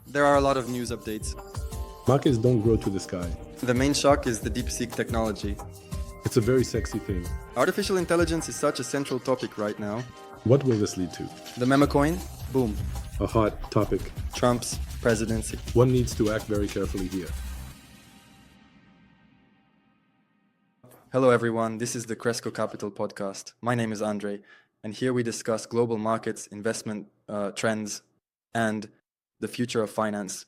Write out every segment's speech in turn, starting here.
There are a lot of news updates. Markets don't grow to the sky. The main shock is the DeepSeek technology. It's a very sexy thing. Artificial intelligence is such a central topic right now. What will this lead to? The memecoin, boom. A hot topic. Trump's presidency. One needs to act very carefully here. Hello everyone, this is the Cresco Capital Podcast. My name is Andrey, and here we discuss global markets, investment trends, and the future of finance.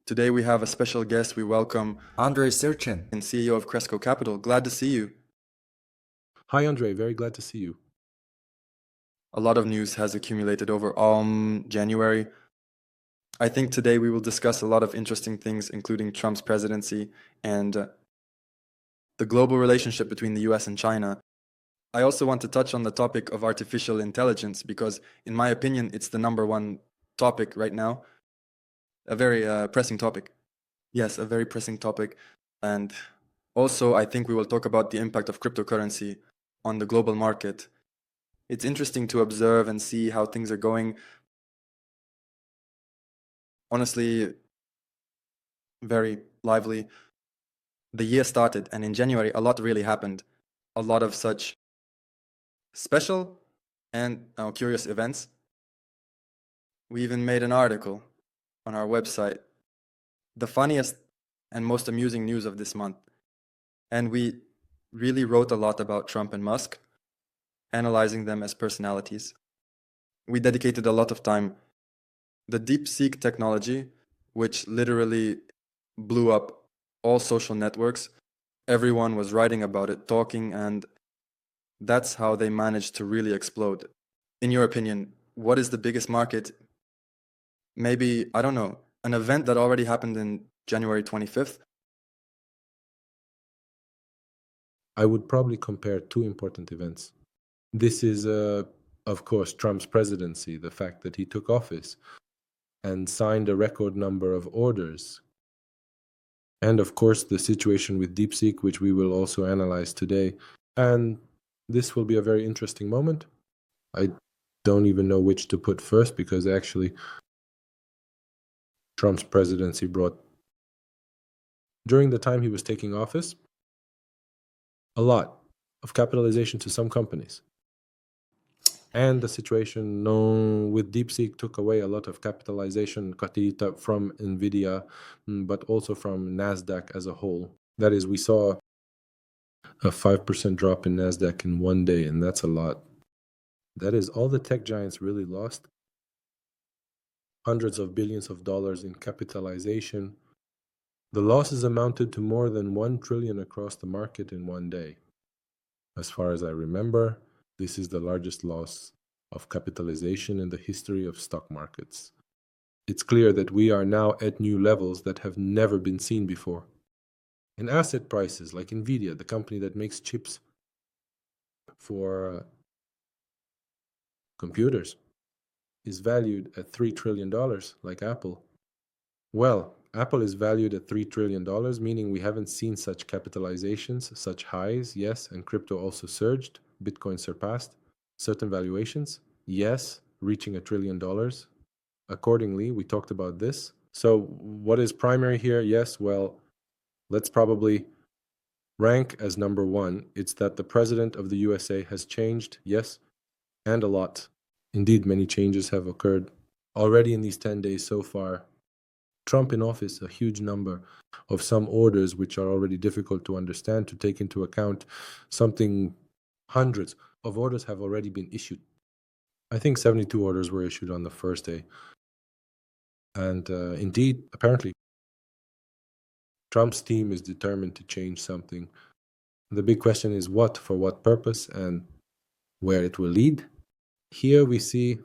Today we have a special guest. We welcome Andrey Syrchin, and CEO of Cresco Capital. Glad to see you. Hi Andrey, very glad to see you. A lot of news has accumulated over January. I think today we will discuss a lot of interesting things, including Trump's presidency and the global relationship between the US and China. I also want to touch on the topic of artificial intelligence because, in my opinion, it's the number one topic right now. A very pressing topic. Yes, a very pressing topic. And also, I think we will talk about the impact of cryptocurrency on the global market. It's interesting to observe and see how things are going. Honestly, very lively. The year started, and in January, a lot really happened. A lot of such special and curious events. We even made an article on our website, the funniest and most amusing news of this month. And we really wrote a lot about Trump and Musk, analyzing them as personalities. We dedicated a lot of time. The DeepSeek technology, which literally blew up all social networks, everyone was writing about it, talking, and that's how they managed to really explode. In your opinion, what is the biggest market? Maybe, I don't know, an event that already happened in January 25th? I would probably compare two important events. This is, of course, Trump's presidency, the fact that he took office and signed a record number of orders. And of course, the situation with DeepSeek, which we will also analyze today. And this will be a very interesting moment. I don't even know which to put first because actually Trump's presidency brought, during the time he was taking office, a lot of capitalization to some companies. And the situation with DeepSeek took away a lot of capitalization from NVIDIA, but also from NASDAQ as a whole. That is, we saw a 5% drop in NASDAQ in one day, and that's a lot. That is, all the tech giants really lost hundreds of billions of dollars in capitalization. The losses amounted to more than 1 trillion across the market in one day. As far as I remember, this is the largest loss of capitalization in the history of stock markets. It's clear that we are now at new levels that have never been seen before. And asset prices like NVIDIA, the company that makes chips for computers, is valued at $3 trillion, like Apple. Well, Apple is valued at $3 trillion, meaning we haven't seen such capitalizations, such highs, yes, and crypto also surged. Bitcoin surpassed certain valuations, yes, reaching $1 trillion. Accordingly, we talked about this. So what is primary here? Yes, well, let's probably rank as number one. It's that the president of the USA has changed, yes, and a lot. Indeed, many changes have occurred already in these 10 days so far. Trump in office, a huge number of some orders which are already difficult to understand, to take into account something. Hundreds of orders have already been issued. I think 72 orders were issued on the first day. And indeed, apparently, Trump's team is determined to change something. The big question is what, for what purpose, and where it will lead. Here we see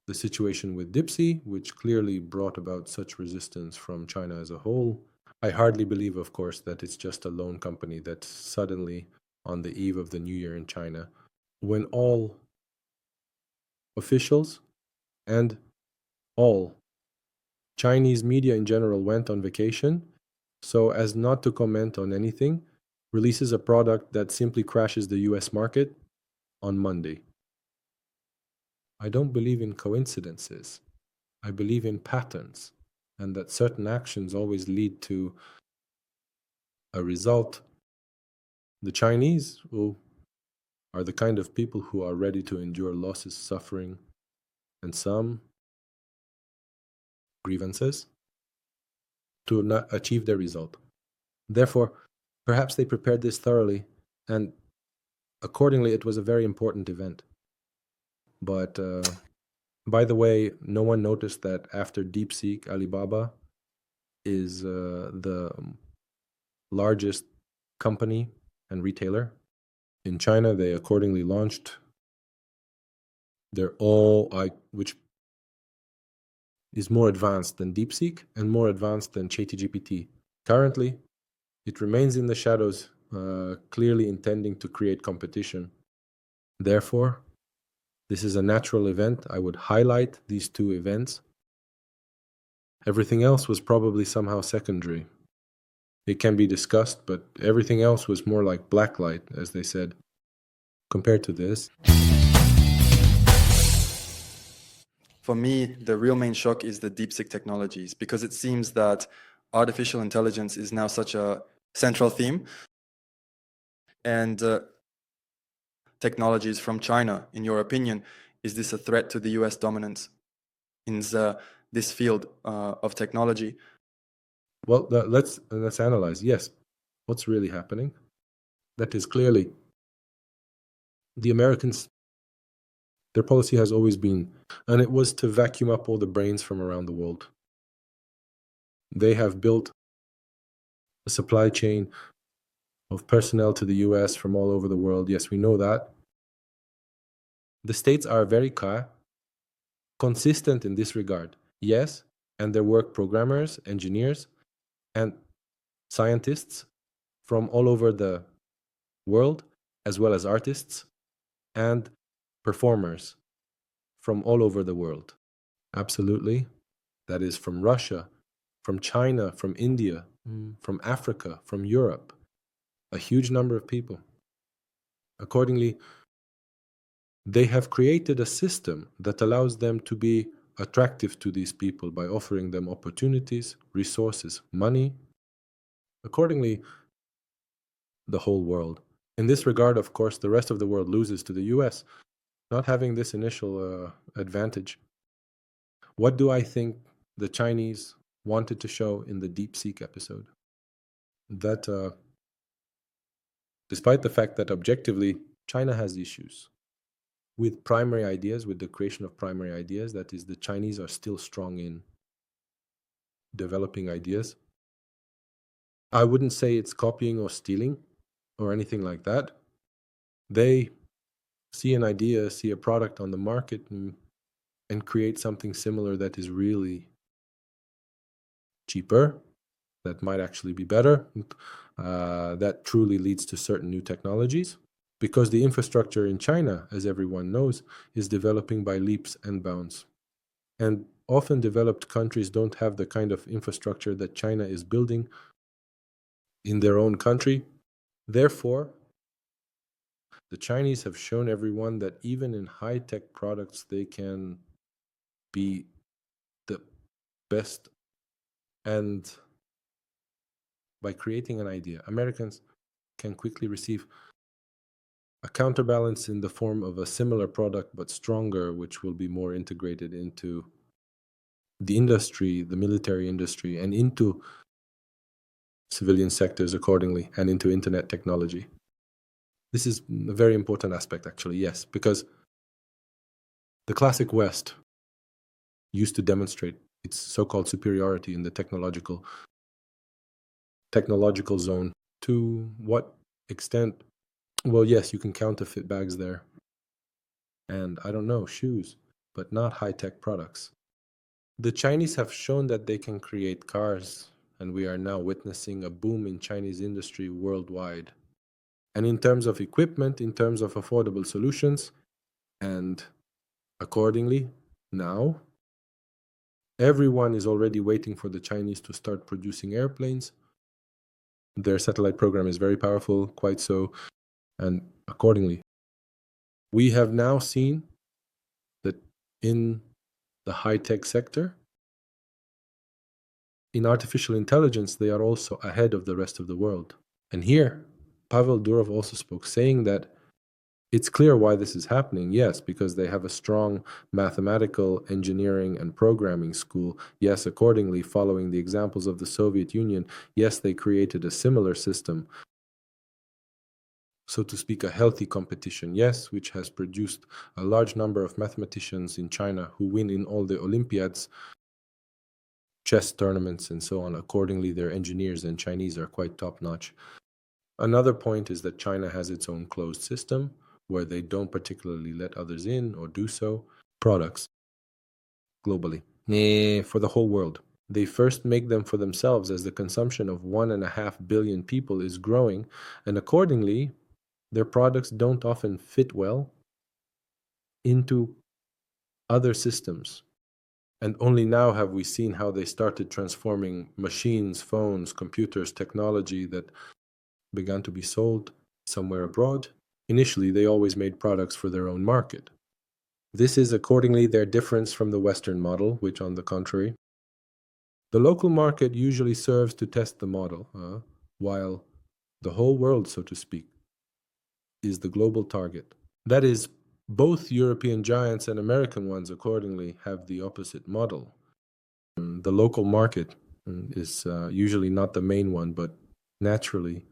the situation with DeepSeek, which clearly brought about such resistance from China as a whole. I hardly believe, of course, that it's just a lone company that suddenly, on the eve of the New Year in China, when all officials and all Chinese media in general went on vacation, so as not to comment on anything, releases a product that simply crashes the US market on Monday. I don't believe in coincidences. I believe in patterns, and that certain actions always lead to a result. The Chinese are the kind of people who are ready to endure losses, suffering, and some grievances to not achieve their result. Therefore, perhaps they prepared this thoroughly, and accordingly, it was a very important event. But by the way, no one noticed that after DeepSeek, Alibaba is the largest company and retailer in China. They accordingly launched their which is more advanced than DeepSeek and more advanced than ChatGPT. Currently, it remains in the shadows, clearly intending to create competition. Therefore, this is a natural event. I would highlight these two events. Everything else was probably somehow secondary. It can be discussed, but everything else was more like blacklight, as they said, compared to this. For me, the real main shock is the DeepSeek technologies, because it seems that artificial intelligence is now such a central theme. And technologies from China, in your opinion, is this a threat to the US dominance in this field of technology? Well, let's analyze. Yes, what's really happening? That is clearly the Americans. Their policy has always been, and it was to vacuum up all the brains from around the world. They have built a supply chain of personnel to the US from all over the world. Yes, we know that. The states are very consistent in this regard. Yes, and their work programmers, engineers, and scientists from all over the world, as well as artists and performers from all over the world. Absolutely. That is from Russia, from China, from India, from Africa, from Europe. A huge number of people. Accordingly, they have created a system that allows them to be attractive to these people by offering them opportunities, resources, money. Accordingly, the whole world. In this regard, of course, the rest of the world loses to the US, not having this initial advantage. What do I think the Chinese wanted to show in the DeepSeek episode? That despite the fact that objectively China has issues with primary ideas, with the creation of primary ideas, that is, the Chinese are still strong in developing ideas. I wouldn't say it's copying or stealing or anything like that. They see an idea, see a product on the market, and create something similar that is really cheaper, that might actually be better, that truly leads to certain new technologies. Because the infrastructure in China, as everyone knows, is developing by leaps and bounds. And often developed countries don't have the kind of infrastructure that China is building in their own country. Therefore, the Chinese have shown everyone that even in high-tech products, they can be the best. And by creating an idea, Americans can quickly receive a counterbalance in the form of a similar product but stronger, which will be more integrated into the industry, the military industry, and into civilian sectors accordingly, and into internet technology. This is a very important aspect, actually, yes, because the classic West used to demonstrate its so-called superiority in the technological zone. To what extent? Well, yes, you can counterfeit bags there. And I don't know, shoes, but not high-tech products. The Chinese have shown that they can create cars, and we are now witnessing a boom in Chinese industry worldwide. And in terms of equipment, in terms of affordable solutions, and accordingly, now, everyone is already waiting for the Chinese to start producing airplanes. Their satellite program is very powerful, quite so. And accordingly, we have now seen that in the high-tech sector, in artificial intelligence, they are also ahead of the rest of the world. And here, Pavel Durov also spoke, saying that it's clear why this is happening. Yes, because they have a strong mathematical, engineering, and programming school. Yes, accordingly, following the examples of the Soviet Union, yes, they created a similar system, so to speak, a healthy competition, yes, which has produced a large number of mathematicians in China who win in all the Olympiads, chess tournaments, and so on. Accordingly, their engineers and Chinese are quite top-notch. Another point is that China has its own closed system, where they don't particularly let others in or do so, products globally for the whole world. They first make them for themselves as the consumption of 1.5 billion people is growing, and accordingly, their products don't often fit well into other systems. And only now have we seen how they started transforming machines, phones, computers, technology that began to be sold somewhere abroad. Initially, they always made products for their own market. This is accordingly their difference from the Western model, which, on the contrary, the local market usually serves to test the model, while the whole world, so to speak, is the global target. That is, both European giants and American ones, accordingly, have the opposite model. The local market is usually not the main one, but naturally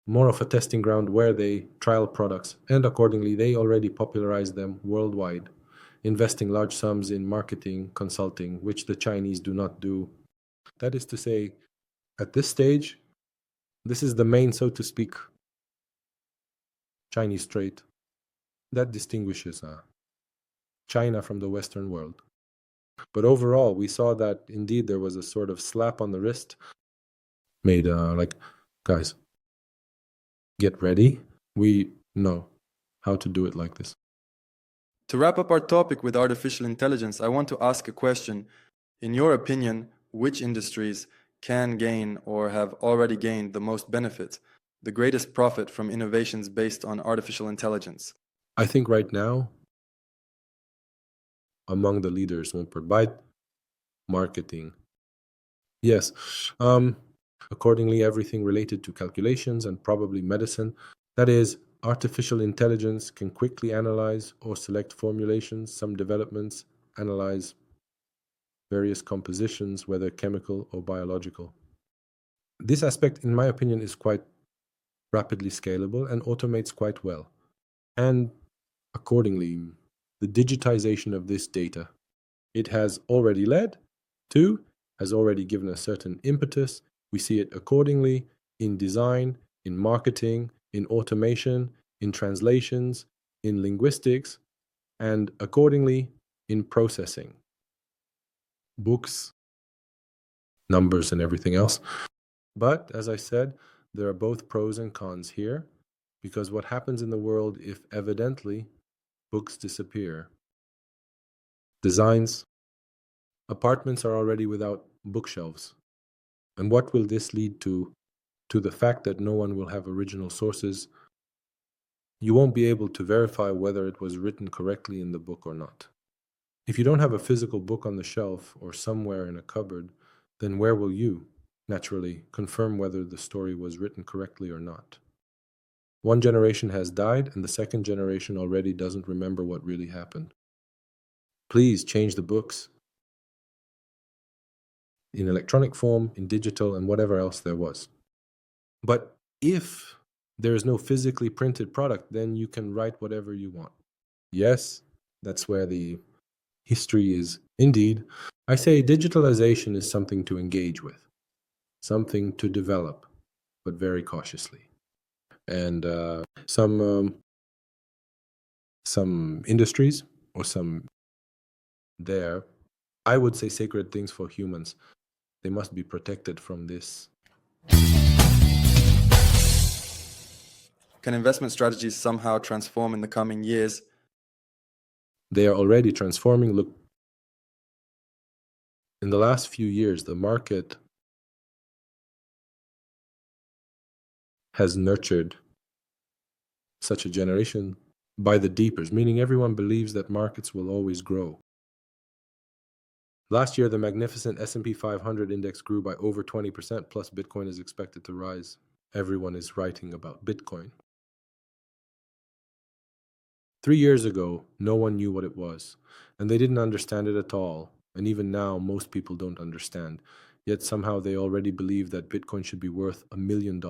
more of a testing ground where they trial products, and accordingly they already popularize them worldwide, investing large sums in marketing, consulting, which the Chinese do not do. That is to say, at this stage, this is the main, so to speak, Chinese trait that distinguishes China from the Western world. But overall, we saw that indeed there was a sort of slap on the wrist made like, guys, get ready. We know how to do it like this. To wrap up our topic with artificial intelligence, I want to ask a question. In your opinion, which industries can gain or have already gained the most benefit, the greatest profit from innovations based on artificial intelligence? I think right now, among the leaders, byte marketing. Yes. Accordingly, everything related to calculations and probably medicine. That is, artificial intelligence can quickly analyze or select formulations, some developments, analyze various compositions, whether chemical or biological. This aspect, in my opinion, is quite rapidly scalable and automates quite well. And accordingly, the digitization of this data, it has already led to, has already given a certain impetus. We see it accordingly in design, in marketing, in automation, in translations, in linguistics, and accordingly in processing. Books, numbers, and everything else. But, as I said, there are both pros and cons here, because what happens in the world if evidently books disappear? Designs, apartments are already without bookshelves. And what will this lead to? To the fact that no one will have original sources. You won't be able to verify whether it was written correctly in the book or not. If you don't have a physical book on the shelf or somewhere in a cupboard, then where will you, naturally, confirm whether the story was written correctly or not? One generation has died, and the second generation already doesn't remember what really happened. Please change the books in electronic form, in digital, and whatever else there was. But if there is no physically printed product, then you can write whatever you want. Yes, that's where the history is. Indeed, I say digitalization is something to engage with, something to develop, but very cautiously. And some industries or some there, I would say sacred things for humans, they must be protected from this. Can investment strategies somehow transform in the coming years? They are already transforming. Look, in the last few years, the market has nurtured such a generation by the deepers, meaning everyone believes that markets will always grow. Last year, the magnificent S&P 500 index grew by over 20%, plus Bitcoin is expected to rise. Everyone is writing about Bitcoin. 3 years ago, no one knew what it was, and they didn't understand it at all. And even now, most people don't understand. Yet somehow they already believe that Bitcoin should be worth $1 million,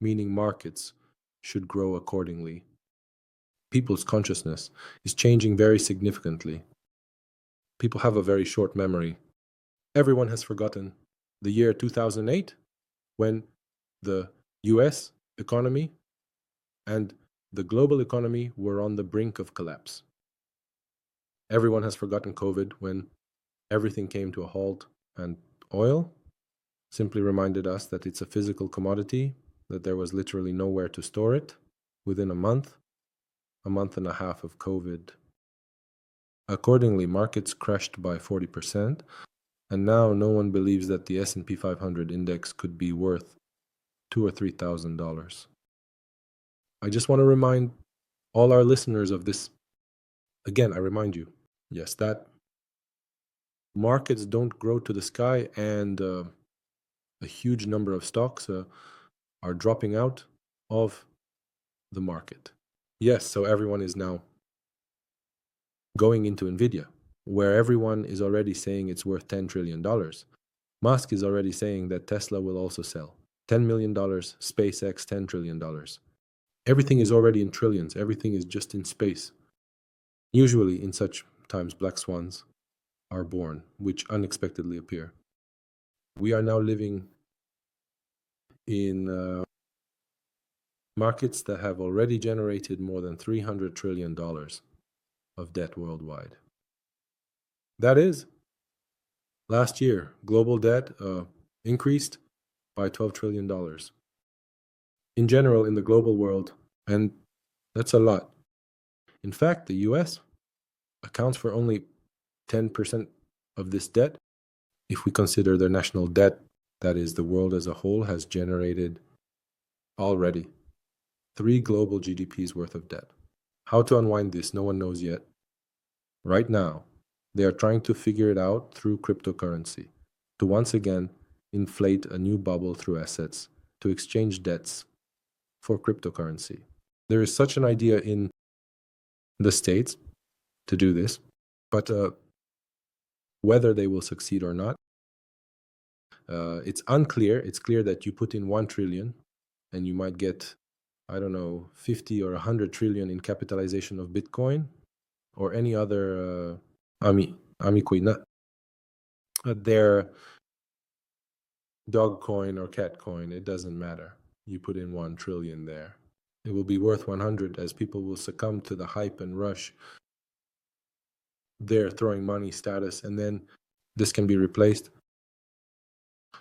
meaning markets should grow accordingly. People's consciousness is changing very significantly. People have a very short memory. Everyone has forgotten the year 2008, when the US economy and the global economy were on the brink of collapse. Everyone has forgotten COVID, when everything came to a halt, and oil simply reminded us that it's a physical commodity, that there was literally nowhere to store it. Within a month and a half of COVID. Accordingly, markets crashed by 40%, and now no one believes that the S&P 500 index could be worth $2,000 or $3,000. I just want to remind all our listeners of this. Again, I remind you, yes, that markets don't grow to the sky, and a huge number of stocks are dropping out of the market. Yes, so everyone is now going into NVIDIA, where everyone is already saying it's worth $10 trillion. Musk is already saying that Tesla will also sell. $10 million, SpaceX, $10 trillion. Everything is already in trillions. Everything is just in space. Usually, in such times, black swans are born, which unexpectedly appear. We are now living in markets that have already generated more than $300 trillion of debt worldwide. That is, last year, global debt increased by $12 trillion. In general, in the global world, and that's a lot. In fact, the US accounts for only 10% of this debt. If we consider their national debt, that is, the world as a whole has generated already 3 global GDPs worth of debt. How to unwind this, no one knows yet. Right now, they are trying to figure it out through cryptocurrency, to once again inflate a new bubble through assets, to exchange debts for cryptocurrency. There is such an idea in the States to do this, but whether they will succeed or not, it's unclear. It's clear that you put in 1 trillion and you might get, 50 or 100 trillion in capitalization of Bitcoin or any other memecoin, their dog coin or cat coin, it doesn't matter. You put in 1 trillion there. It will be worth 100 as people will succumb to the hype and rush. They're throwing money status, and then this can be replaced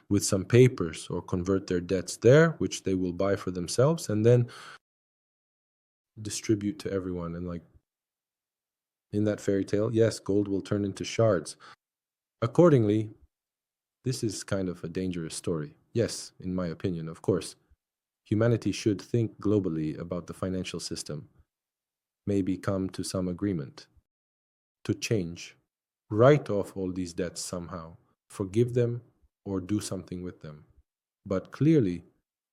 with some papers or convert their debts there, which they will buy for themselves and then distribute to everyone. And like in that fairy tale, yes, gold will turn into shards. Accordingly, this is kind of a dangerous story. Yes, in my opinion, of course. Humanity should think globally about the financial system, maybe come to some agreement to change, write off all these debts somehow, forgive them, or do something with them. But clearly,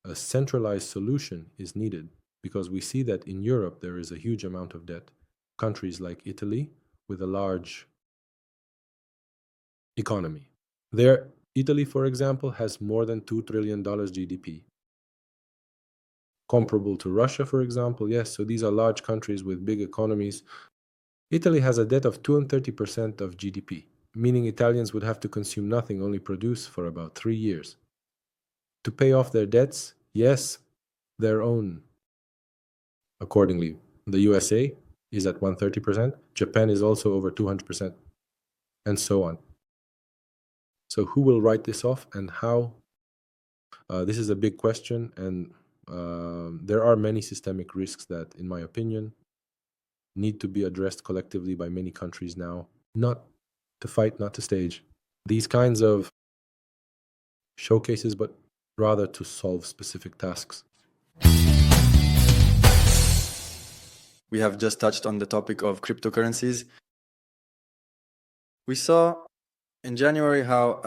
a centralized solution is needed, because we see that in Europe there is a huge amount of debt. Countries like Italy, with a large economy. Italy, for example, has more than $2 trillion GDP. Comparable to Russia, for example, yes, so these are large countries with big economies. Italy has a debt of 230% of GDP, meaning Italians would have to consume nothing, only produce for about 3 years. To pay off their debts, yes, their own. Accordingly, the USA is at 130%, Japan is also over 200%, and so on. So who will write this off and how? This is a big question, and there are many systemic risks that, in my opinion, need to be addressed collectively by many countries now, not to fight, not to stage these kinds of showcases, but rather to solve specific tasks. We have just touched on the topic of cryptocurrencies. We saw in January how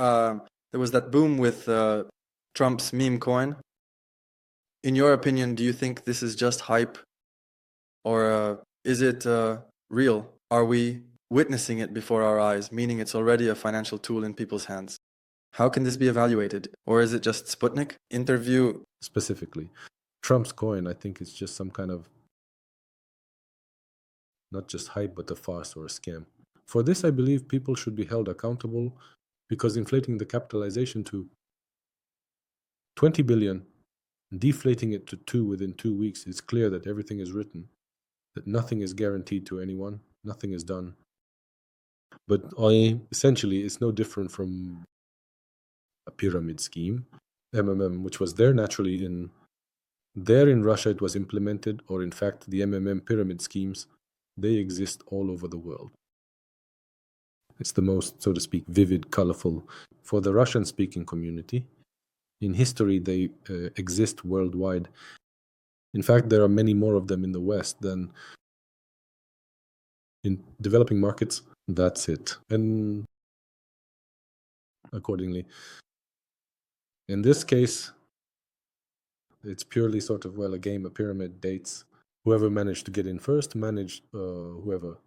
there was that boom with Trump's meme coin. In your opinion, do you think this is just hype, or is it real? Are we witnessing it before our eyes, meaning it's already a financial tool in people's hands? How can this be evaluated? Or is it just Sputnik interview? Specifically, Trump's coin, I think, is just some kind of not just hype, but a farce or a scam. For this, I believe people should be held accountable, because inflating the capitalization to 20 billion, deflating it to 2 within 2 weeks, it's clear that everything is written, that nothing is guaranteed to anyone, nothing is done. But essentially, it's no different from a pyramid scheme, MMM, which was there naturally in Russia. It was implemented, or in fact, the MMM pyramid schemes, they exist all over the world. It's the most, so to speak, vivid, colorful for the Russian-speaking community. In history, they exist worldwide. In fact, there are many more of them in the West than in developing markets. That's it. And accordingly, in this case, it's purely sort of, a game, a pyramid, dates. Whoever managed to get in first whoever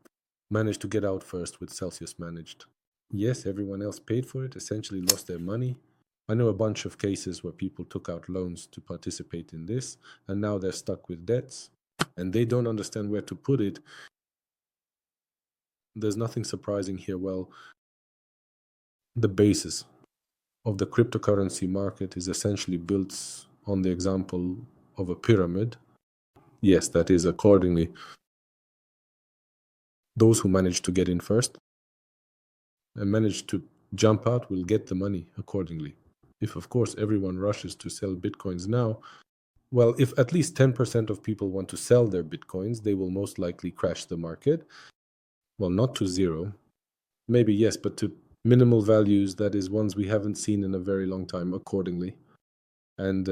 managed to get out first with Celsius managed. Yes, everyone else paid for it, essentially lost their money. I know a bunch of cases where people took out loans to participate in this, and now they're stuck with debts, and they don't understand where to put it. There's nothing surprising here. Well, the basis of the cryptocurrency market is essentially built on the example of a pyramid. Yes, that is accordingly. Those who manage to get in first and manage to jump out will get the money accordingly. If, of course, everyone rushes to sell Bitcoins now, well, if at least 10% of people want to sell their Bitcoins, they will most likely crash the market. Well, not to zero. Maybe yes, but to minimal values, that is ones we haven't seen in a very long time accordingly. And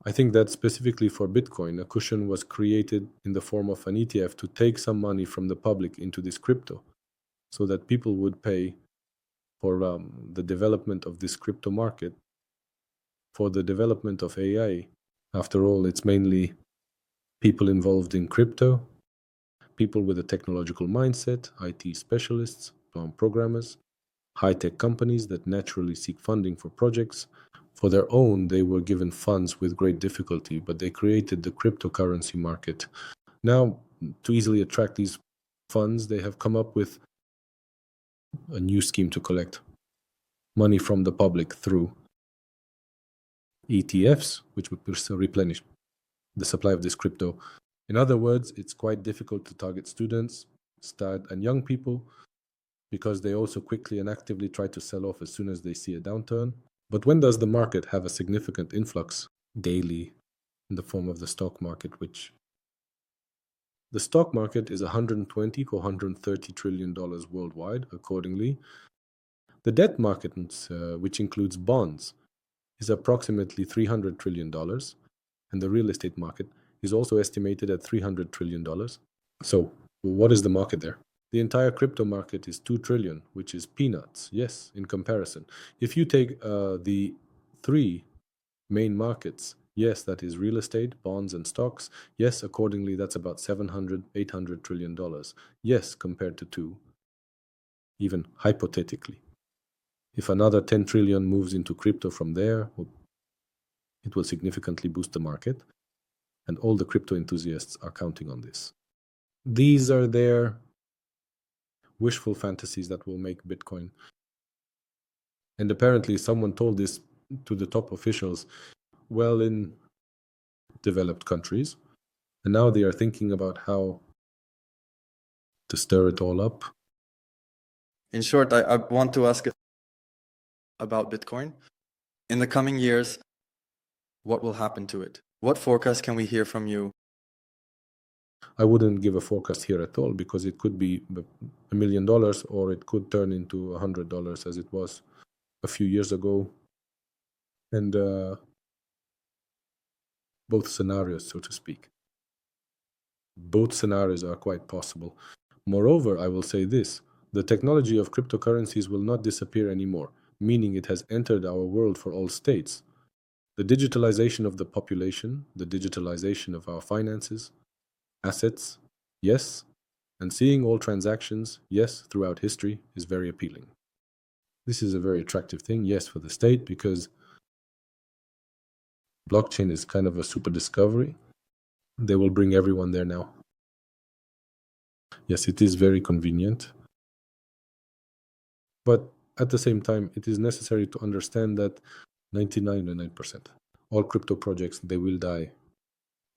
I think that specifically for Bitcoin, a cushion was created in the form of an ETF to take some money from the public into this crypto, so that people would pay for the development of this crypto market, for the development of AI. After all, it's mainly people involved in crypto, people with a technological mindset, IT specialists, programmers, high-tech companies that naturally seek funding for projects. For their own, they were given funds with great difficulty, but they created the cryptocurrency market. Now, to easily attract these funds, they have come up with a new scheme to collect money from the public through ETFs, which would replenish the supply of this crypto. In other words, it's quite difficult to target students, and young people, because they also quickly and actively try to sell off as soon as they see a downturn. But when does the market have a significant influx? Daily, in the form of the stock market, which the stock market is $120 to $130 trillion worldwide, accordingly. The debt market, which includes bonds, is approximately $300 trillion, and the real estate market is also estimated at $300 trillion. So, what is the market there? The entire crypto market is $2 trillion, which is peanuts, yes, in comparison. If you take the three main markets, yes, that is real estate, bonds, and stocks, yes, accordingly, that's about $700, $800 trillion. Yes, compared to two, even hypothetically. If another 10 trillion moves into crypto from there, it will significantly boost the market, and all the crypto enthusiasts are counting on this. These are their wishful fantasies that will make Bitcoin. And apparently someone told this to the top officials, well, in developed countries, and now they are thinking about how to stir it all up. In short, I want to ask about Bitcoin. In the coming years, what will happen to it? What forecast can we hear from you? I wouldn't give a forecast here at all, because it could be $1 million, or it could turn into $100 as it was a few years ago. And both scenarios, so to speak. Both scenarios are quite possible. Moreover, I will say this. The technology of cryptocurrencies will not disappear anymore, meaning it has entered our world for all states. The digitalization of the population, the digitalization of our finances, assets, yes, and seeing all transactions, yes, throughout history is very appealing. This is a very attractive thing, yes, for the state, because blockchain is kind of a super discovery. They will bring everyone there now. Yes, it is very convenient. But at the same time, it is necessary to understand that 99.9% all crypto projects, they will die.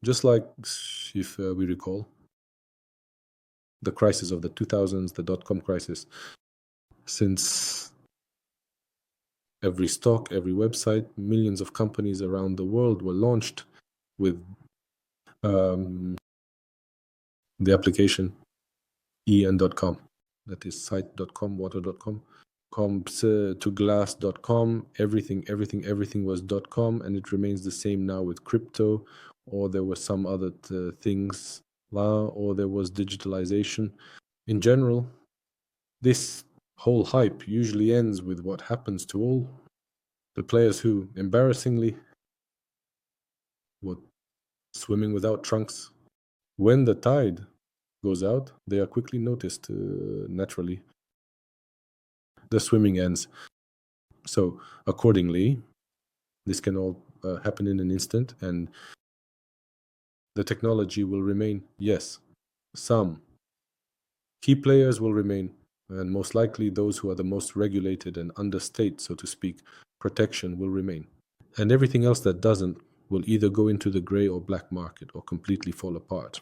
Just like, if we recall, the crisis of the 2000s, the dot-com crisis, since every stock, every website, millions of companies around the world were launched with the application en.com, that is site.com, water.com, comps to glass.com, everything was .com, and it remains the same now with crypto, or there were some other things, or there was digitalization. In general, this whole hype usually ends with what happens to all the players who, embarrassingly, were swimming without trunks. When the tide goes out, they are quickly noticed naturally. The swimming ends. So accordingly, this can all happen in an instant, and the technology will remain. Yes, some key players will remain, and most likely those who are the most regulated and under state, so to speak, protection will remain. And everything else that doesn't will either go into the gray or black market or completely fall apart.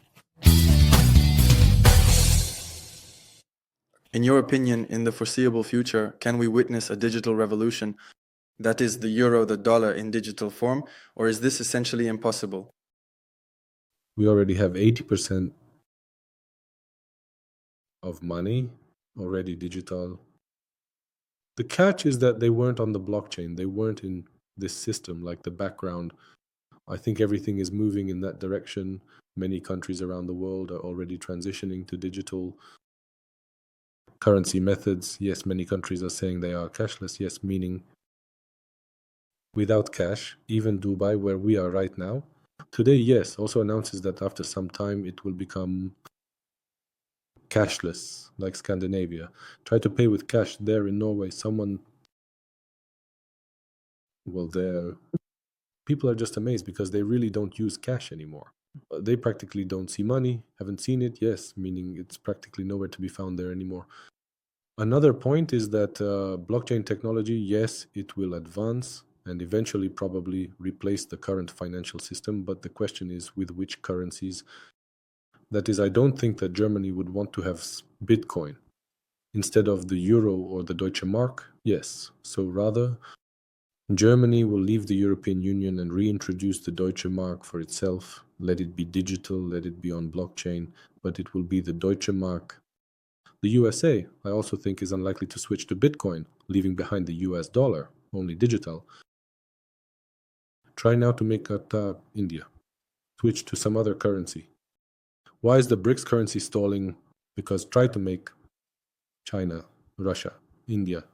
In your opinion, in the foreseeable future, can we witness a digital revolution, that is the euro, the dollar in digital form, or is this essentially impossible? We already have 80% of money already digital. The catch is that they weren't on the blockchain. They weren't in this system, like the background. I think everything is moving in that direction. Many countries around the world are already transitioning to digital currency methods. Yes, many countries are saying they are cashless. Yes, meaning without cash. Even Dubai, where we are right now, today, yes, also announces that after some time it will become cashless, like Scandinavia. Try to pay with cash there in Norway. There, people are just amazed because they really don't use cash anymore. They practically don't see money, haven't seen it, yes, meaning it's practically nowhere to be found there anymore. Another point is that blockchain technology, yes, it will advance and eventually probably replace the current financial system, but the question is with which currencies. That is, I don't think that Germany would want to have Bitcoin instead of the euro or the Deutsche Mark. Yes, so rather, Germany will leave the European Union and reintroduce the Deutsche Mark for itself. Let it be digital, let it be on blockchain, but it will be the Deutsche Mark. The USA, I also think, is unlikely to switch to Bitcoin, leaving behind the US dollar, only digital. Try now to make India switch to some other currency. Why is the BRICS currency stalling? Because try to make China, Russia, India,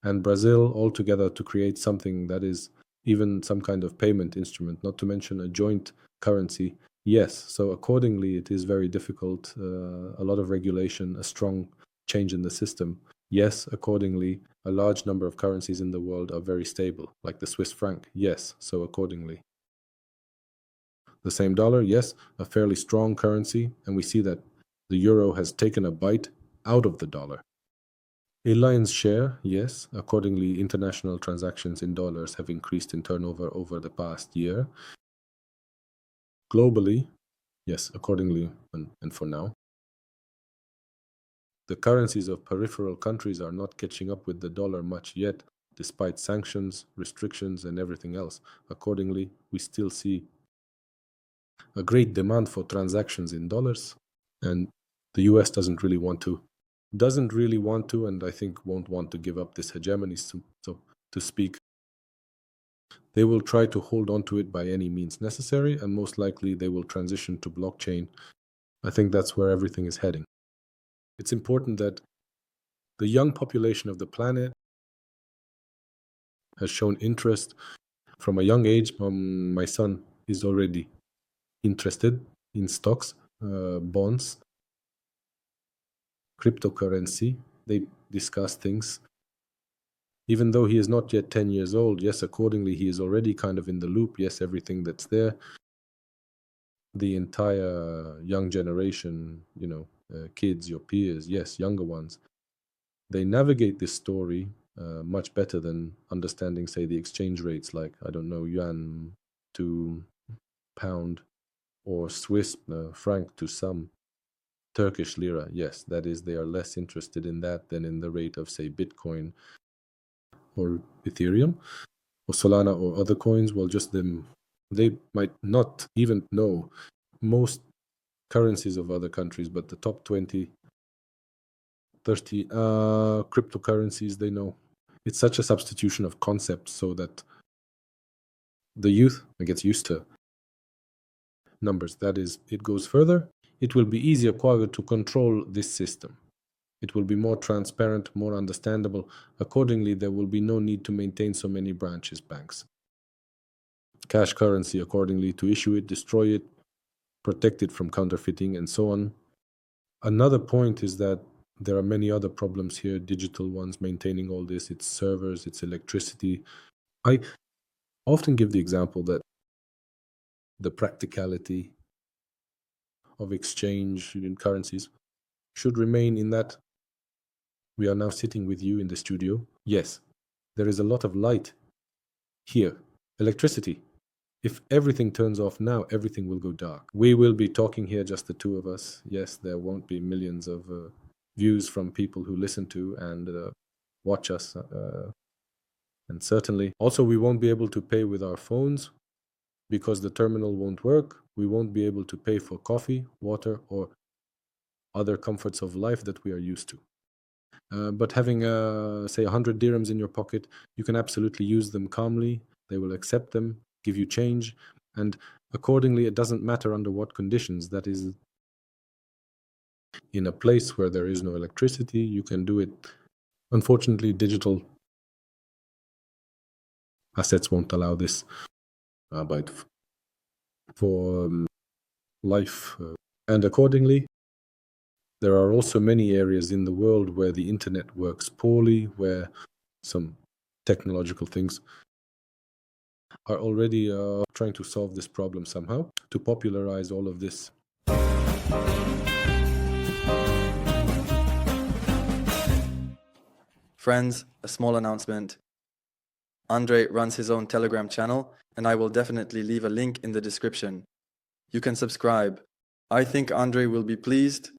and Brazil all together to create something that is even some kind of payment instrument, not to mention a joint currency. Yes, so accordingly, it is very difficult, a lot of regulation, a strong change in the system. Yes, accordingly, a large number of currencies in the world are very stable, like the Swiss franc. Yes, so accordingly. The same dollar, yes, a fairly strong currency, and we see that the euro has taken a bite out of the dollar. A lion's share, yes, accordingly, international transactions in dollars have increased in turnover over the past year. Globally, yes, accordingly, and for now, the currencies of peripheral countries are not catching up with the dollar much yet, despite sanctions, restrictions, and everything else. Accordingly, we still see a great demand for transactions in dollars, and the US doesn't really want to, and I think won't want to give up this hegemony, so to speak. They will try to hold on to it by any means necessary, and most likely they will transition to blockchain. I think that's where everything is heading. It's important that The young population of the planet has shown interest from a young age. My son is already interested in stocks, bonds, cryptocurrency. They discuss things. Even though he is not yet 10 years old, yes, accordingly, he is already kind of in the loop. Yes, everything that's there. The entire young generation, kids, your peers, yes, younger ones, they navigate this story much better than understanding, say, the exchange rates, like, I don't know, yuan to pound or Swiss franc to some Turkish lira. Yes, that is, they are less interested in that than in the rate of, say, Bitcoin or Ethereum or Solana or other coins. Well, just them, they might not even know most currencies of other countries, but the top 20, 30 cryptocurrencies they know. It's such a substitution of concepts so that the youth gets used to numbers. That is, it goes further. It will be easier to control this system. It will be more transparent, more understandable. Accordingly, there will be no need to maintain so many branches, banks. Cash currency, accordingly, to issue it, destroy it, protect it from counterfeiting, and so on. Another point is that there are many other problems here, digital ones, maintaining all this. It's servers, it's electricity. I often give the example that the practicality of exchange in currencies should remain in that we are now sitting with you in the studio. Yes, there is a lot of light here, electricity. If everything turns off now, everything will go dark. We will be talking here, just the two of us. Yes, there won't be millions of views from people who listen to and watch us. And certainly, also, we won't be able to pay with our phones because the terminal won't work. We won't be able to pay for coffee, water, or other comforts of life that we are used to. But having, say, 100 dirhams in your pocket, you can absolutely use them calmly. They will accept them, give you change, and accordingly, it doesn't matter under what conditions. That is, in a place where there is no electricity, you can do it. Unfortunately, digital assets won't allow this, but for life. And accordingly, there are also many areas in the world where the internet works poorly, where some technological things are already trying to solve this problem somehow, to popularize all of this. Friends, a small announcement. Andrey runs his own Telegram channel, and I will definitely leave a link in the description. You can subscribe. I think Andrey will be pleased,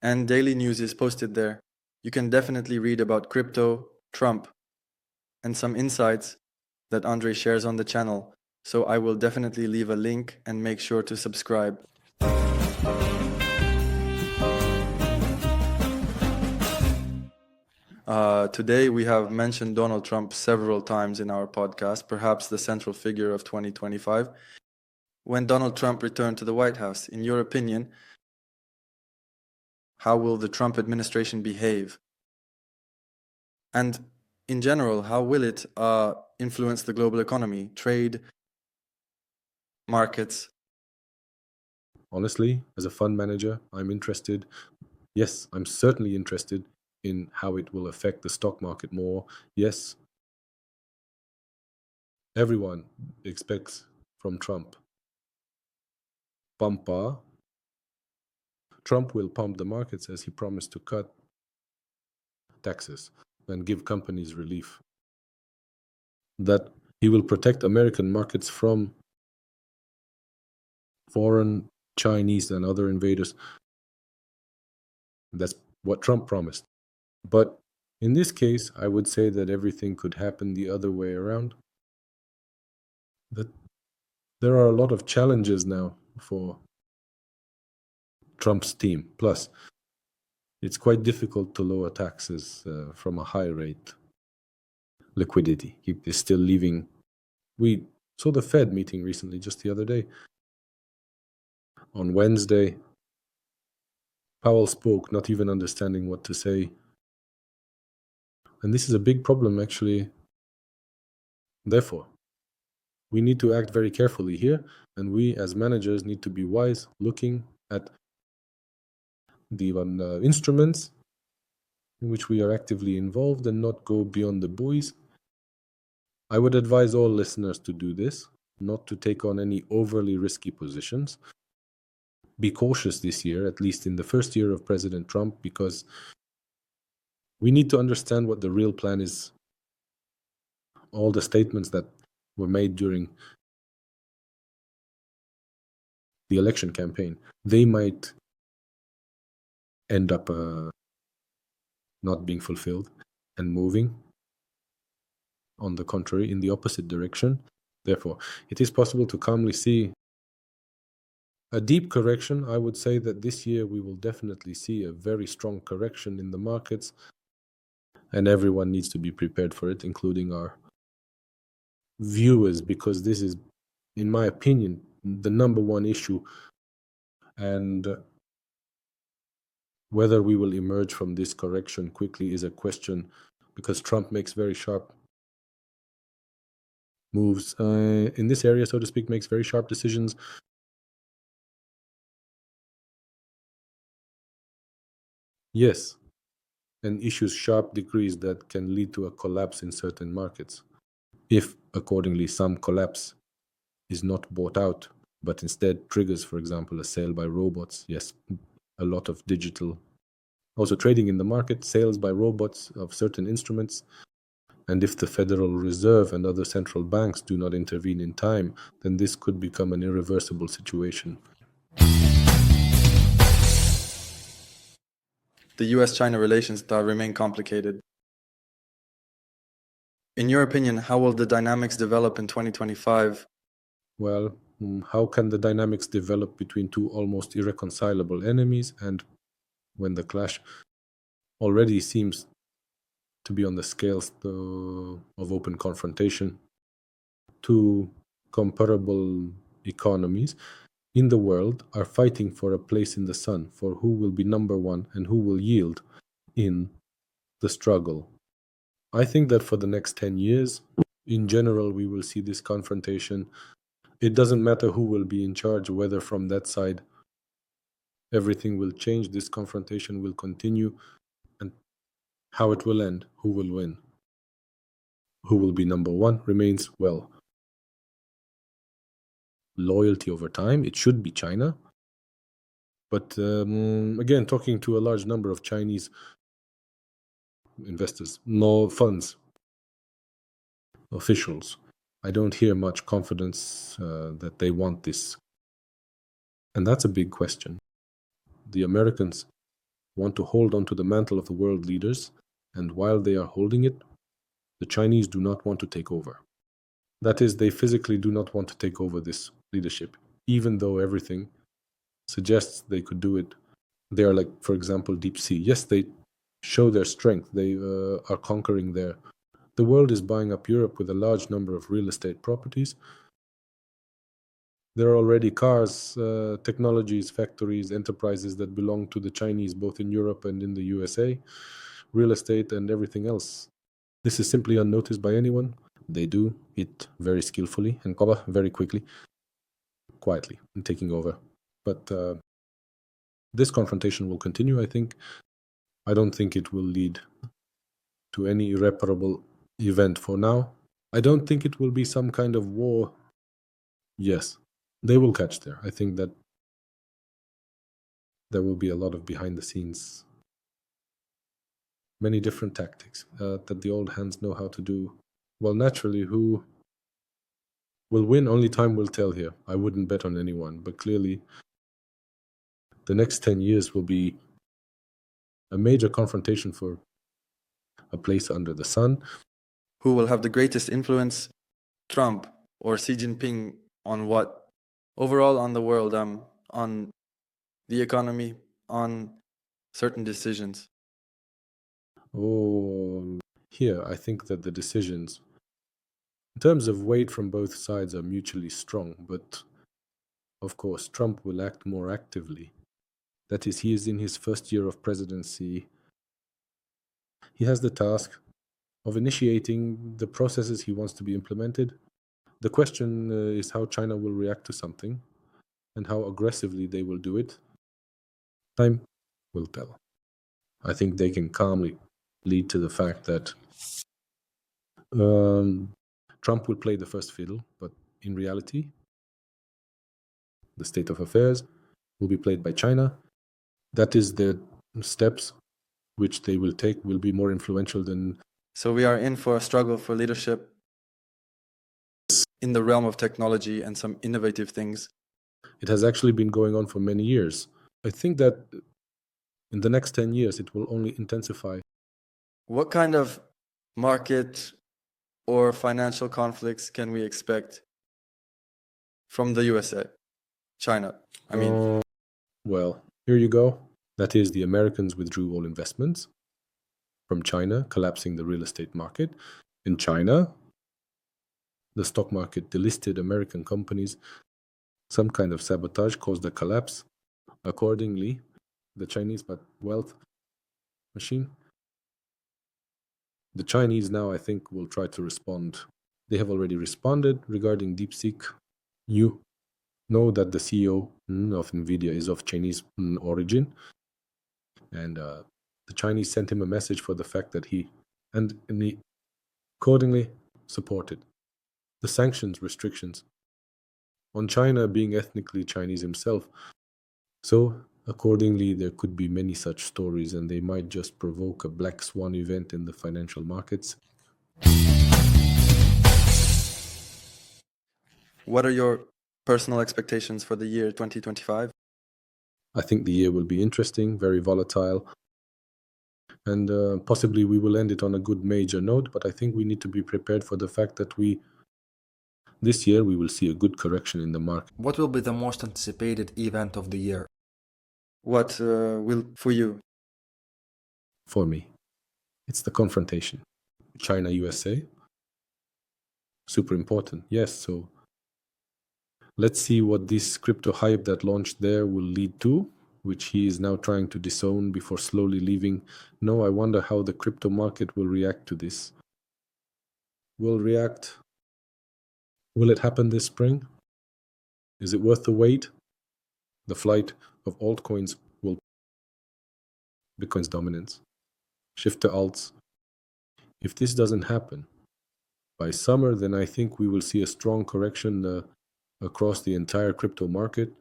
and daily news is posted there. You can definitely read about crypto, Trump, and some insights that Andrey shares on the channel. So I will definitely leave a link and make sure to subscribe. Today we have mentioned Donald Trump several times in our podcast, perhaps the central figure of 2025. When Donald Trump returned to the White House, in your opinion, how will the Trump administration behave? And in general, how will it influence the global economy, trade, markets? Honestly, as a fund manager, I'm interested. Yes, I'm certainly interested in how it will affect the stock market more. Yes, everyone expects from Trump pumpa. Trump will pump the markets as he promised to cut taxes and give companies relief. That he will protect American markets from foreign, Chinese, and other invaders. That's what Trump promised. But in this case, I would say that everything could happen the other way around. That there are a lot of challenges now for Trump's team. Plus, it's quite difficult to lower taxes from a high rate. Liquidity is still leaving. We saw the Fed meeting recently, just the other day. On Wednesday, Powell spoke, not even understanding what to say. And this is a big problem, actually. Therefore, we need to act very carefully here, and we as managers need to be wise, looking at the instruments in which we are actively involved and not go beyond the buoys. I would advise all listeners to do this, not to take on any overly risky positions. Be cautious this year, at least in the first year of President Trump, because we need to understand what the real plan is. All the statements that were made during the election campaign, they might end up not being fulfilled and moving, on the contrary, in the opposite direction. Therefore, it is possible to calmly see a deep correction. I would say that this year we will definitely see a very strong correction in the markets, and everyone needs to be prepared for it, including our viewers, because this is, in my opinion, the number one issue. And whether we will emerge from this correction quickly is a question, because Trump makes very sharp moves in this area, so to speak, makes very sharp decisions. Yes, and issues sharp decrees that can lead to a collapse in certain markets. If, accordingly, some collapse is not bought out, but instead triggers, for example, a sale by robots. Yes, a lot of digital. Also trading in the market, sales by robots of certain instruments. And if the Federal Reserve and other central banks do not intervene in time, then this could become an irreversible situation. The US-China relations remain complicated. In your opinion, how will the dynamics develop in 2025? Well, how can the dynamics develop between two almost irreconcilable enemies, and when the clash already seems to be on the scales of open confrontation? Two comparable economies in the world are fighting for a place in the sun, for who will be number one and who will yield in the struggle. I think that for the next 10 years, in general, we will see this confrontation. It doesn't matter who will be in charge, whether from that side everything will change, this confrontation will continue, and how it will end, who will win, who will be number one remains, well, loyalty over time. It should be China. But again, talking to a large number of Chinese investors, no funds, officials, I don't hear much confidence that they want this. And that's a big question. The Americans want to hold on to the mantle of the world leaders, and while they are holding it, the Chinese do not want to take over. That is, they physically do not want to take over this leadership, even though everything suggests they could do it. They are like, for example, DeepSeek. Yes, they show their strength. They are conquering there. The world is buying up Europe with a large number of real estate properties. There are already cars, technologies, factories, enterprises that belong to the Chinese, both in Europe and in the USA, real estate and everything else. This is simply unnoticed by anyone. They do it very skillfully and very quickly, quietly, and taking over. But this confrontation will continue, I think. I don't think it will lead to any irreparable event for now. I don't think it will be some kind of war. Yes, they will catch there. I think that there will be a lot of behind the scenes, many different tactics that the old hands know how to do. Well, naturally, who will win? Only time will tell here. I wouldn't bet on anyone, but clearly the next 10 years will be a major confrontation for a place under the sun. Who will have the greatest influence, Trump or Xi Jinping, on what? Overall on the world, on the economy, on certain decisions. Oh, here, I think that the decisions, in terms of weight from both sides, are mutually strong, but of course, Trump will act more actively. That is, he is in his first year of presidency. He has the task of initiating the processes he wants to be implemented. The question is how China will react to something and how aggressively they will do it. Time will tell. I think they can calmly lead to the fact that Trump will play the first fiddle, but in reality, the state of affairs will be played by China. That is the steps which they will take will be more influential than. So we are in for a struggle for leadership in the realm of technology and some innovative things. It has actually been going on for many years. I think that in the next 10 years, it will only intensify. What kind of market or financial conflicts can we expect from the USA, China? I mean, well, here you go. That is, the Americans withdrew all investments from China, collapsing the real estate market. In China, the stock market delisted American companies. Some kind of sabotage caused a collapse. Accordingly, the Chinese wealth machine. The Chinese now, I think, will try to respond. They have already responded regarding DeepSeek. You know that the CEO of NVIDIA is of Chinese origin. And the Chinese sent him a message for the fact that he accordingly supported the sanctions restrictions on China being ethnically Chinese himself. So accordingly, there could be many such stories, and they might just provoke a black swan event in the financial markets. What are your personal expectations for the year 2025? I think the year will be interesting, very volatile, and possibly we will end it on a good major note, but I think we need to be prepared for the fact that this year we will see a good correction in the market. What will be the most anticipated event of the year? What will for you? For me, it's the confrontation. China-USA. Super important, yes. So let's see what this crypto hype that launched there will lead to, which he is now trying to disown before slowly leaving. No, I wonder how the crypto market will react to this. Will it happen this spring? Is it worth the wait? The flight of altcoins will Bitcoin's dominance, shift to alts. If this doesn't happen by summer, then I think we will see a strong correction across the entire crypto market.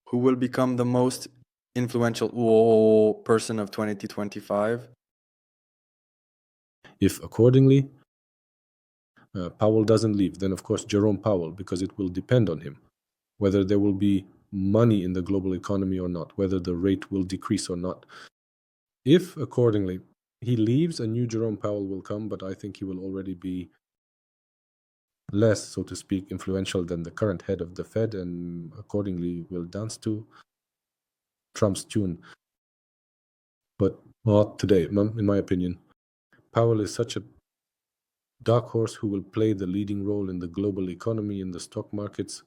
Who will become the most influential person of 2025? If accordingly Powell doesn't leave, then of course Jerome Powell, because it will depend on him, whether there will be money in the global economy or not, whether the rate will decrease or not. If accordingly he leaves, a new Jerome Powell will come, but I think he will already be less, so to speak, influential than the current head of the Fed, and accordingly will dance to Trump's tune. But not today, in my opinion. Powell is such a dark horse who will play the leading role in the global economy, in the stock markets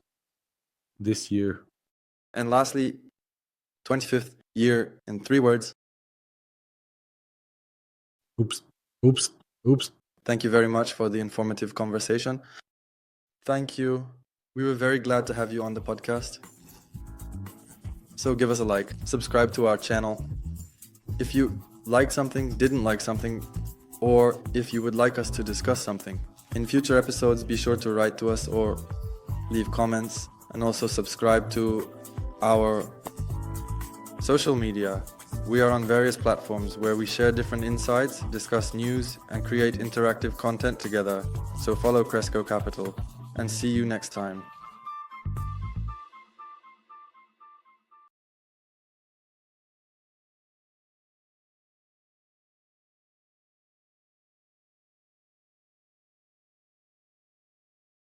this year. And lastly, 25th year in 3 words. Oops, oops, oops. Thank you very much for the informative conversation. Thank you. We were very glad to have you on the podcast. So give us a like, subscribe to our channel. If you like something, didn't like something, or if you would like us to discuss something. In future episodes, be sure to write to us or leave comments, and also subscribe to our social media. We are on various platforms where we share different insights, discuss news, and create interactive content together. So follow Cresco Capital, and see you next time.